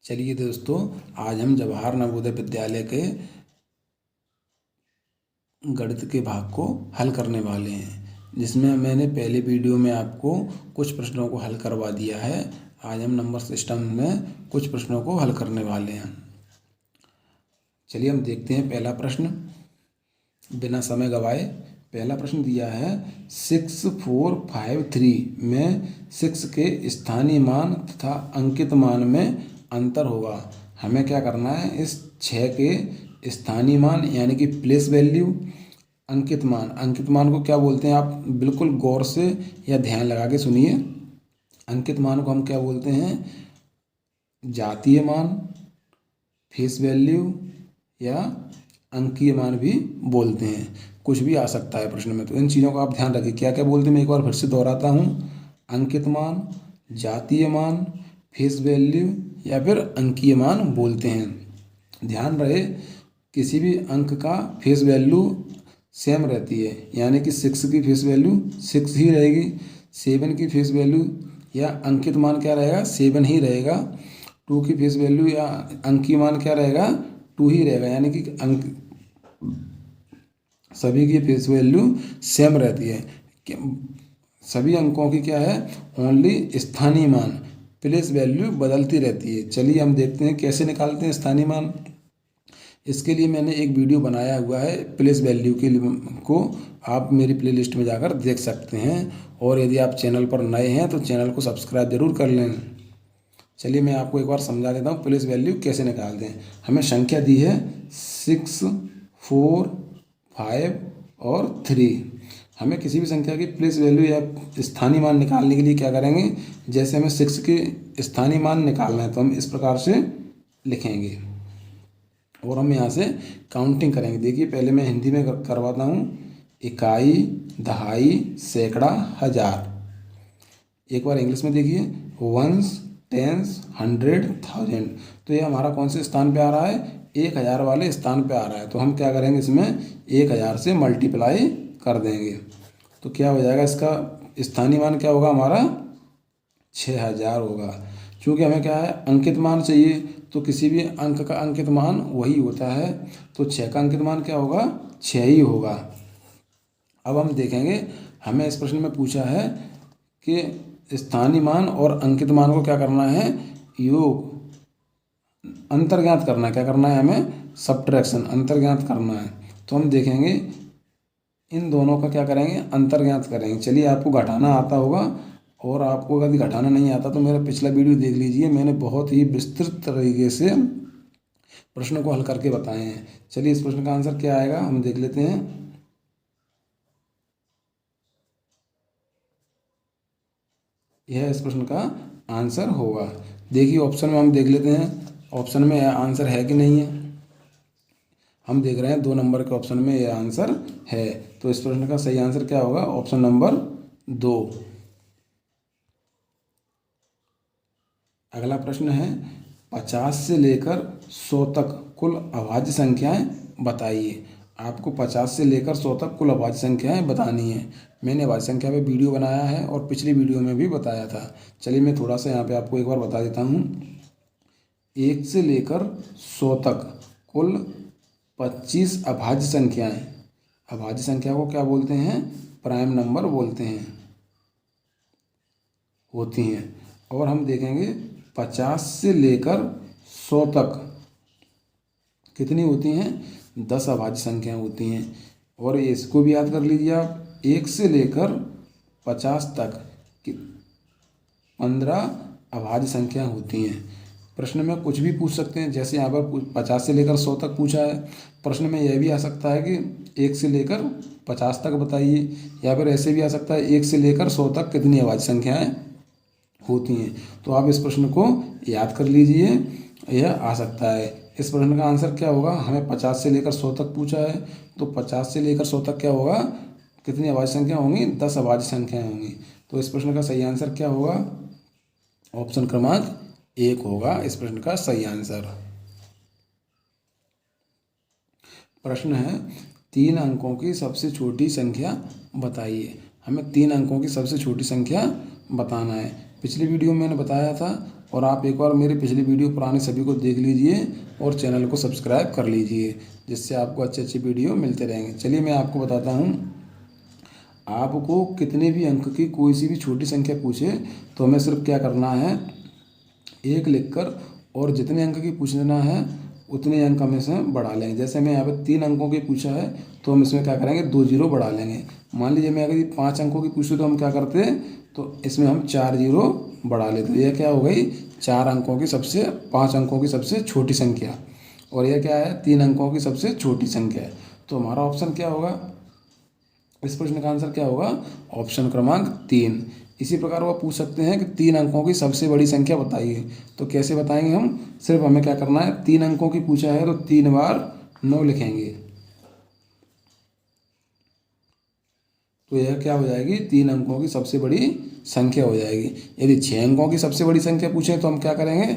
चलिए दोस्तों, आज हम जवाहर नवोदय विद्यालय के गणित के भाग को हल करने वाले हैं, जिसमें मैंने पहले वीडियो में आपको कुछ प्रश्नों को हल करवा दिया है। आज हम नंबर सिस्टम में कुछ प्रश्नों को हल करने वाले हैं। चलिए हम देखते हैं पहला प्रश्न बिना समय गवाए। पहला प्रश्न दिया है 6453 में 6 के स्थानीय मान तथा अंकित मान में अंतर होगा। हमें क्या करना है, इस 6 के स्थानीय मान यानी कि प्लेस वैल्यू, अंकित मान को क्या बोलते हैं, आप बिल्कुल गौर से या ध्यान लगा के सुनिए। अंकित मान को हम क्या बोलते हैं, जातीय मान, फेस वैल्यू या अंकीय मान भी बोलते हैं। कुछ भी आ सकता है प्रश्न में, तो इन चीज़ों का आप ध्यान रखिए। क्या क्या बोलते हैं मैं एक बार फिर से दोहराता हूँ। अंकित मान, जातीय मान, फेस वैल्यू या फिर अंकीय मान बोलते हैं। ध्यान रहे, किसी भी अंक का फेस वैल्यू सेम रहती है, यानी कि 6 की फेस वैल्यू 6 ही रहेगी। 7 की फेस वैल्यू या अंकित मान क्या रहेगा, 7 ही रहेगा। 2 की फेस वैल्यू या अंकीय मान क्या रहेगा, 2 ही रहेगा। यानी कि अंक सभी की फेस वैल्यू सेम रहती है। सभी अंकों की क्या है, ओनली स्थानीय मान, प्लेस वैल्यू बदलती रहती है। चलिए हम देखते हैं कैसे निकालते हैं स्थानीय मान। इसके लिए मैंने एक वीडियो बनाया हुआ है प्लेस वैल्यू के लिए, को आप मेरी प्लेलिस्ट में जाकर देख सकते हैं। और यदि आप चैनल पर नए हैं तो चैनल को सब्सक्राइब जरूर कर लें। चलिए मैं आपको एक बार समझा देता हूँ प्लेस वैल्यू कैसे निकालते हैं। हमें संख्या दी है 6, 4, 5 और 3। हमें किसी भी संख्या की प्लेस वैल्यू या स्थानीय मान निकालने के लिए क्या करेंगे, जैसे हमें 6 के स्थानीय मान निकालना है तो हम इस प्रकार से लिखेंगे और हम यहाँ से काउंटिंग करेंगे। देखिए पहले मैं हिंदी में करवाता हूँ। इकाई, दहाई, सैकड़ा, हजार। एक बार इंग्लिश में देखिए, वंस, टेंस, 100, 1000। तो ये हमारा कौन से स्थान पे आ रहा है, 1000 वाले स्थान पे आ रहा है। तो हम क्या करेंगे, इसमें 1000 से मल्टीप्लाई कर देंगे तो क्या हो जाएगा, इसका स्थानीय मान क्या होगा हमारा, 6000 होगा। क्योंकि हमें क्या है, अंकित मान चाहिए, तो किसी भी अंक का अंकित मान वही होता है। तो 6 का अंकित मान क्या होगा, 6 ही होगा। अब हम देखेंगे, हमें इस प्रश्न में पूछा है कि स्थानीय मान और अंकित मान को क्या करना है, योग, अंतर्ज्ञात करना है। क्या करना है हमें, सब्ट्रैक्शन, अंतर्ज्ञात करना है। तो हम देखेंगे इन दोनों का क्या करेंगे, अंतर्ज्ञात करेंगे। चलिए आपको घटाना आता होगा, और आपको यदि घटाना नहीं आता तो मेरा पिछला वीडियो देख लीजिए, मैंने बहुत ही विस्तृत तरीके से प्रश्न को हल करके बताए हैं। चलिए इस प्रश्न का आंसर क्या आएगा हम देख लेते हैं। यह इस प्रश्न का आंसर होगा। देखिए ऑप्शन में हम देख लेते हैं, ऑप्शन में आंसर है कि नहीं है। हम देख रहे हैं 2 नंबर के ऑप्शन में यह आंसर है। तो इस प्रश्न का सही आंसर क्या होगा, ऑप्शन नंबर 2। अगला प्रश्न है 50 से लेकर 100 तक कुल अभाज्य संख्याएं बताइए। आपको 50 से लेकर 100 तक कुल अभाज्य संख्याएं बतानी है। मैंने अभाज्य संख्या पे वीडियो बनाया है और पिछली वीडियो में भी बताया था। चलिए मैं थोड़ा सा यहाँ पे आपको एक बार बता देता हूँ। 1 से लेकर 100 तक कुल 25 अभाज्य संख्याएं, अभाज्य संख्या को क्या बोलते हैं, प्राइम नंबर बोलते हैं, होती हैं। और हम देखेंगे 50 से लेकर 100 तक कितनी होती हैं, 10 अभाज्य संख्याएं होती हैं। और इसको भी याद कर लीजिए आप, 1 से लेकर 50 तक 15 अभाज्य संख्याएं होती हैं। प्रश्न में कुछ भी पूछ सकते हैं, जैसे यहाँ पर 50 से लेकर 100 तक पूछा है। प्रश्न में यह भी आ सकता है कि 1 से लेकर 50 तक बताइए, या फिर ऐसे भी आ सकता है 1 से लेकर 100 तक कितनी अभाज्य संख्याएं होती हैं। तो आप इस प्रश्न को याद कर लीजिए, यह आ सकता है। इस प्रश्न का आंसर क्या होगा, हमें 50 से लेकर 100 तक पूछा है, तो 50 से लेकर 100 तक क्या होगा, कितनी अभाज्य संख्या होंगी, 10 अभाज्य संख्याएं होंगी। तो इस प्रश्न का सही आंसर क्या होगा, ऑप्शन क्रमांक 1 होगा इस प्रश्न का सही आंसर। प्रश्न है 3 अंकों की सबसे छोटी संख्या बताइए। हमें 3 अंकों की सबसे छोटी संख्या बताना है। पिछली वीडियो में मैंने बताया था और आप एक बार मेरी पिछली वीडियो पुरानी सभी को देख लीजिए और चैनल को सब्सक्राइब कर लीजिए, जिससे आपको अच्छे अच्छे वीडियो मिलते रहेंगे। चलिए मैं आपको बताता हूँ। आपको कितने भी अंक की कोई सी भी छोटी संख्या पूछे तो हमें सिर्फ क्या करना है, 1 लिखकर और जितने अंक की पूछना है उतने अंक हम इसमें बढ़ा लेंगे। जैसे हमें यहाँ पे 3 अंकों की पूछा है तो हम इसमें क्या करेंगे, 2 जीरो बढ़ा लेंगे। मान लीजिए मैं अगर 5 अंकों की पूछूँ तो हम क्या करते हैं, तो इसमें हम 4 जीरो बढ़ा लेते। तो यह क्या हो गई, 4 अंकों की सबसे 5 अंकों की सबसे छोटी संख्या, और यह क्या है, 3 अंकों की सबसे छोटी संख्या है। तो हमारा ऑप्शन क्या होगा, इस प्रश्न का आंसर क्या होगा, ऑप्शन क्रमांक 3। इसी प्रकार वो पूछ सकते हैं कि 3 अंकों की सबसे बड़ी संख्या बताइए। तो कैसे बताएंगे हम, सिर्फ हमें क्या करना है, 3 अंकों की पूछा है तो 3 बार 9 लिखेंगे। तो यह क्या हो जाएगी, 3 अंकों की सबसे बड़ी संख्या हो जाएगी। यदि 6 अंकों की सबसे बड़ी संख्या पूछे तो हम क्या करेंगे,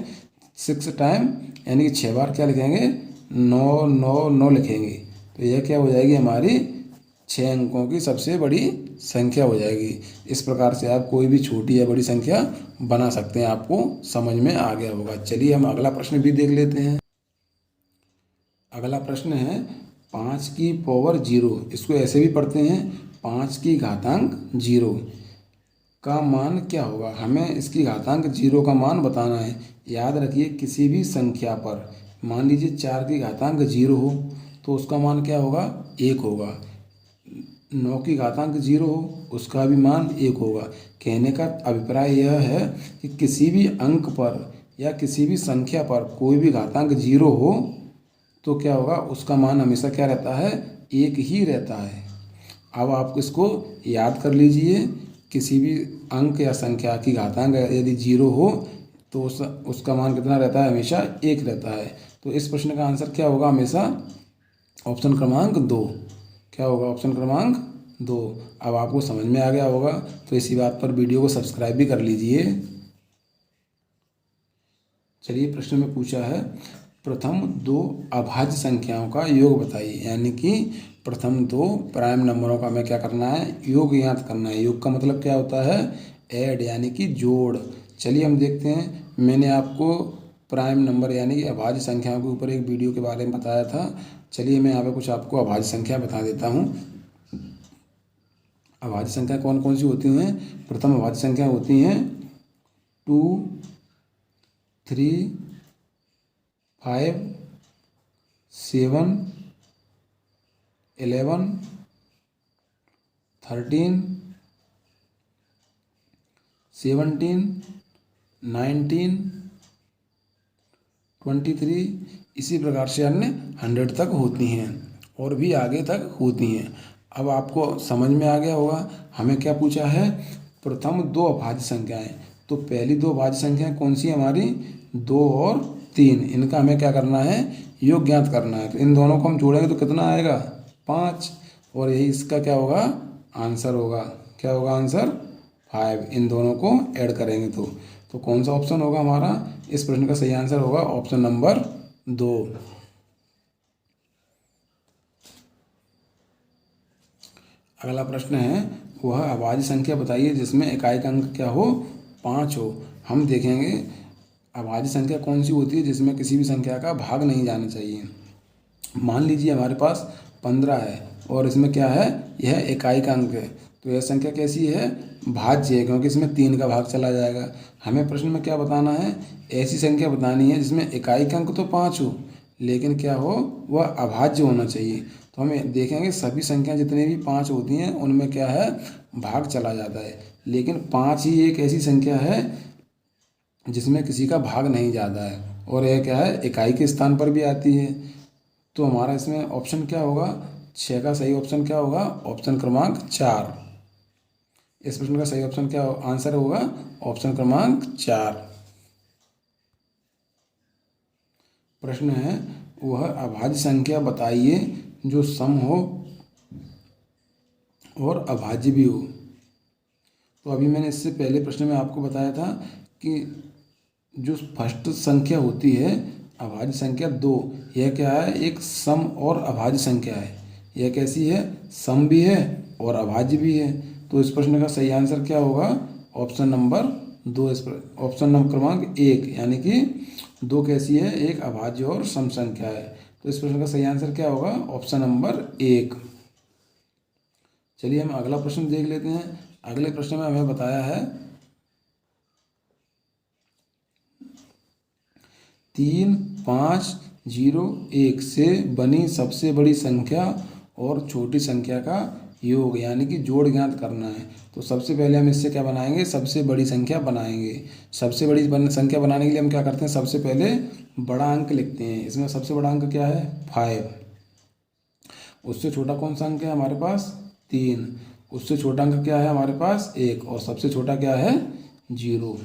6 टाइम यानी कि 6 बार क्या लिखेंगे, 9 9 9 लिखेंगे। तो यह क्या हो जाएगी, हमारी 6 अंकों की सबसे बड़ी संख्या हो जाएगी। इस प्रकार से आप कोई भी छोटी या बड़ी संख्या बना सकते हैं। आपको समझ में आ गया होगा। चलिए हम अगला प्रश्न भी देख लेते हैं। अगला प्रश्न है 5 की पावर 0। इसको ऐसे भी पढ़ते हैं, 5 की घातांक 0 का मान क्या होगा। हमें इसकी घातांक 0 का मान बताना है। याद रखिए, किसी भी संख्या पर मान लीजिए 4 की घातांक 0 हो तो उसका मान क्या होगा, 1 होगा। 9 की घातांक 0 हो उसका भी मान 1 होगा। कहने का अभिप्राय यह है कि किसी भी अंक पर या किसी भी संख्या पर कोई भी घातांक 0 हो तो क्या होगा, उसका मान हमेशा क्या रहता है, 1 ही रहता है। अब आप इसको याद कर लीजिए, किसी भी अंक या संख्या की घातांक यदि 0 हो तो उसका मान कितना रहता है, हमेशा 1 रहता है। तो इस प्रश्न का आंसर क्या होगा, हमेशा ऑप्शन क्रमांक 2। क्या होगा, ऑप्शन क्रमांक 2। अब आपको समझ में आ गया होगा, तो इसी बात पर वीडियो को सब्सक्राइब भी कर लीजिए। चलिए प्रश्न में पूछा है, प्रथम 2 अभाज्य संख्याओं का योग बताइए। यानी कि प्रथम 2 प्राइम नंबरों का हमें क्या करना है, योग ज्ञात करना है। योग का मतलब क्या होता है, ऐड यानी कि जोड़। चलिए हम देखते हैं। मैंने आपको प्राइम नंबर यानी कि अभाज्य संख्याओं के ऊपर एक वीडियो के बारे में बताया था। चलिए मैं यहाँ पे कुछ आपको अभाज्य संख्या बता देता हूँ। अभाज्य संख्या कौन कौन सी होती हैं। प्रथम अभाज्य संख्या होती हैं 2, 3, 5, 7, 11, 13, 17, 19, 23, इसी प्रकार से अन्य 100 तक होती हैं और भी आगे तक होती हैं। अब आपको समझ में आ गया होगा। हमें क्या पूछा है, प्रथम 2 अभाज्य संख्याएं। तो पहली 2 अभाज्य संख्याएं कौन सी हमारी, 2 और 3। इनका हमें क्या करना है, योग ज्ञात करना है। तो इन दोनों को हम जोड़ेंगे तो कितना आएगा, 5। और यही इसका क्या होगा, आंसर होगा। क्या होगा आंसर, 5। इन दोनों को ऐड करेंगे तो कौन सा ऑप्शन होगा हमारा, इस प्रश्न का सही आंसर होगा ऑप्शन नंबर 2। अगला प्रश्न है, वह अभाज्य संख्या बताइए जिसमें इकाई का अंक क्या हो, 5 हो। हम देखेंगे अभाज्य संख्या कौन सी होती है जिसमें किसी भी संख्या का भाग नहीं जाना चाहिए। मान लीजिए हमारे पास 15 है और इसमें क्या है, यह इकाई का अंक है। तो यह संख्या कैसी है, भाज्य है, क्योंकि इसमें 3 का भाग चला जाएगा। हमें प्रश्न में क्या बताना है, ऐसी संख्या बतानी है जिसमें इकाई का अंक तो 5 हो लेकिन क्या हो, वह अभाज्य होना चाहिए। तो हमें देखेंगे सभी संख्या जितनी भी 5 होती हैं उनमें क्या है, भाग चला जाता है। लेकिन 5 ही एक ऐसी संख्या है जिसमें किसी का भाग नहीं जाता है और यह क्या है, इकाई के स्थान पर भी आती है। तो हमारा इसमें ऑप्शन क्या होगा, 6 का सही ऑप्शन क्या होगा, ऑप्शन क्रमांक 4। इस प्रश्न का सही ऑप्शन क्या आंसर होगा, ऑप्शन क्रमांक 4। प्रश्न है, वह अभाज्य संख्या बताइए जो सम हो और अभाज्य भी हो। तो अभी मैंने इससे पहले प्रश्न में आपको बताया था कि जो फर्स्ट संख्या होती है अभाज्य संख्या 2, यह क्या है, एक सम और अभाज्य संख्या है। यह कैसी है, सम भी है और अभाज्य भी है। तो इस प्रश्न का सही आंसर क्या होगा, ऑप्शन नंबर ऑप्शन नंबर क्रमांक 1 यानी कि 2 कैसी है, एक अभाज्य और सम संख्या है। तो इस प्रश्न का सही आंसर क्या होगा, ऑप्शन नंबर 1। चलिए हम अगला प्रश्न देख लेते हैं। अगले प्रश्न में हमें बताया है 3, 5, 0, 1 से बनी सबसे बड़ी संख्या और छोटी संख्या का योग यानी कि जोड़ ज्ञात करना है। तो सबसे पहले हम इससे क्या बनाएंगे, सबसे बड़ी संख्या बनाएंगे। सबसे बड़ी संख्या बनाने के लिए हम क्या करते हैं, सबसे पहले बड़ा अंक लिखते हैं। इसमें सबसे बड़ा अंक क्या है, 5। उससे छोटा कौन सा अंक है हमारे पास, 3। उससे छोटा अंक क्या है हमारे पास, 1। और सबसे छोटा क्या है, 0।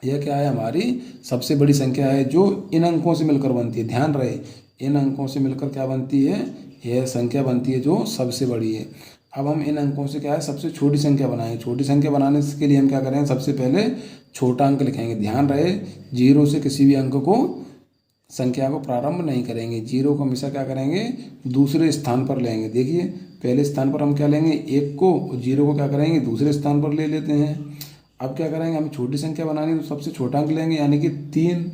यह क्या है, हमारी सबसे बड़ी संख्या है जो इन अंकों से मिलकर बनती है। ध्यान रहे, इन अंकों से मिलकर क्या बनती है, यह संख्या बनती है जो सबसे बड़ी है। अब हम इन अंकों से क्या है, सबसे छोटी संख्या बनाएंगे। छोटी संख्या बनाने के लिए हम क्या करेंगे, सबसे पहले छोटा अंक लिखेंगे। ध्यान रहे, 0 से किसी भी अंक को, संख्या को प्रारंभ नहीं करेंगे। 0 को हमेशा क्या करेंगे, दूसरे स्थान पर लेंगे। देखिए पहले स्थान पर हम क्या लेंगे, 1 को, और 0 को क्या करेंगे, दूसरे स्थान पर ले लेते हैं। अब क्या करेंगे, हम छोटी संख्या बनानी है तो सबसे छोटा अंक लेंगे यानी कि 3।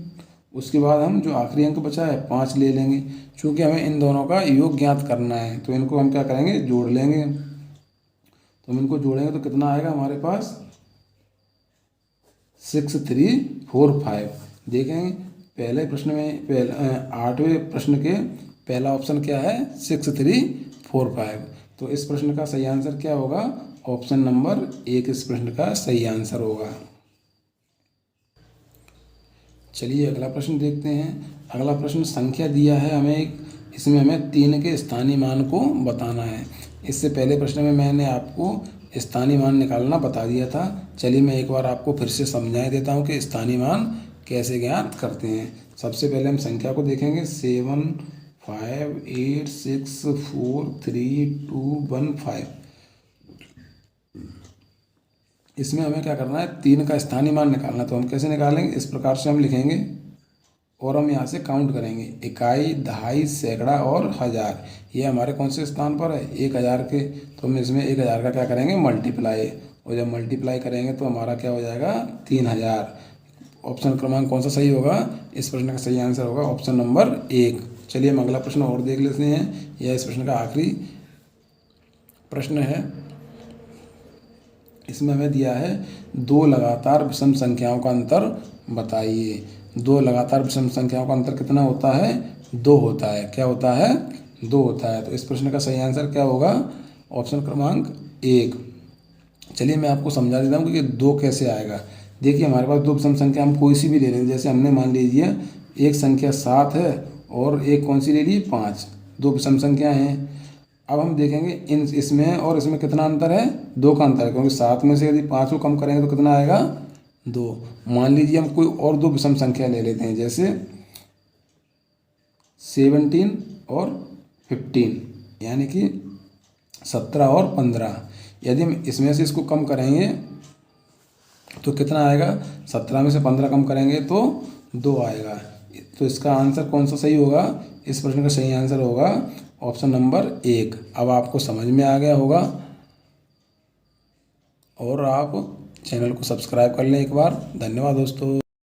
उसके बाद हम जो आखिरी अंक बचा है 5 ले लेंगे। चूँकि हमें इन दोनों का योग ज्ञात करना है तो इनको हम क्या करेंगे, जोड़ लेंगे। तो हम इनको जोड़ेंगे तो कितना आएगा हमारे पास, 6, 3, 4, 5। देखेंगे पहले प्रश्न में, 8वें प्रश्न के पहला ऑप्शन क्या है, 6, 3, 4, 5। तो इस प्रश्न का सही आंसर क्या होगा, ऑप्शन नंबर 1 इस प्रश्न का सही आंसर होगा। चलिए अगला प्रश्न देखते हैं। अगला प्रश्न संख्या दिया है हमें एक, इसमें हमें 3 के स्थानीय मान को बताना है। इससे पहले प्रश्न में मैंने आपको स्थानीय मान निकालना बता दिया था। चलिए मैं एक बार आपको फिर से समझा देता हूँ कि स्थानीय मान कैसे ज्ञात करते हैं। सबसे पहले हम संख्या को देखेंगे, 7, 5, 8, 6, 4, 3, 2, 1, 5। इसमें हमें क्या करना है, 3 का स्थानीय मान निकालना। तो हम कैसे निकालेंगे, इस प्रकार से हम लिखेंगे और हम यहाँ से काउंट करेंगे, इकाई, दहाई, सैकड़ा और हज़ार। ये हमारे कौन से स्थान पर है, 1000 के। तो हम इसमें 1000 का क्या करेंगे, मल्टीप्लाई। और जब मल्टीप्लाई करेंगे तो हमारा क्या हो जाएगा, 3000। ऑप्शन क्रमांक कौन सा सही होगा, इस प्रश्न का सही आंसर होगा ऑप्शन नंबर 1। चलिए हम अगला प्रश्न और देख लेते हैं। यह इस प्रश्न का आखिरी प्रश्न है। इसमें हमें दिया है 2 लगातार विषम संख्याओं का अंतर बताइए। 2 लगातार विषम संख्याओं का अंतर कितना होता है, 2 होता है। क्या होता है, 2 होता है। तो इस प्रश्न का सही आंसर क्या होगा, ऑप्शन क्रमांक 1। चलिए मैं आपको समझा देता हूँ कि 2 कैसे आएगा। देखिए हमारे पास 2 विषम संख्या हम कोई सी भी ले लें। जैसे हमने मान लीजिए एक संख्या 7 है और एक कौन सी ले ली, 5। 2 विषम संख्या हैं। अब हम देखेंगे इसमें और इसमें कितना अंतर है, 2 का अंतर है। क्योंकि 7 में से यदि 5 को कम करेंगे तो कितना आएगा, 2। मान लीजिए हम कोई और 2 विषम संख्या ले लेते हैं, जैसे 17 और 15 यानी कि 17 और 15। यदि हम इसमें से इसको कम करेंगे तो कितना आएगा, 17 में से 15 कम करेंगे तो 2 आएगा। तो इसका आंसर कौन सा सही होगा, इस प्रश्न का सही आंसर होगा ऑप्शन नंबर 1। अब आपको समझ में आ गया होगा और आप चैनल को सब्सक्राइब कर लें एक बार। धन्यवाद दोस्तों।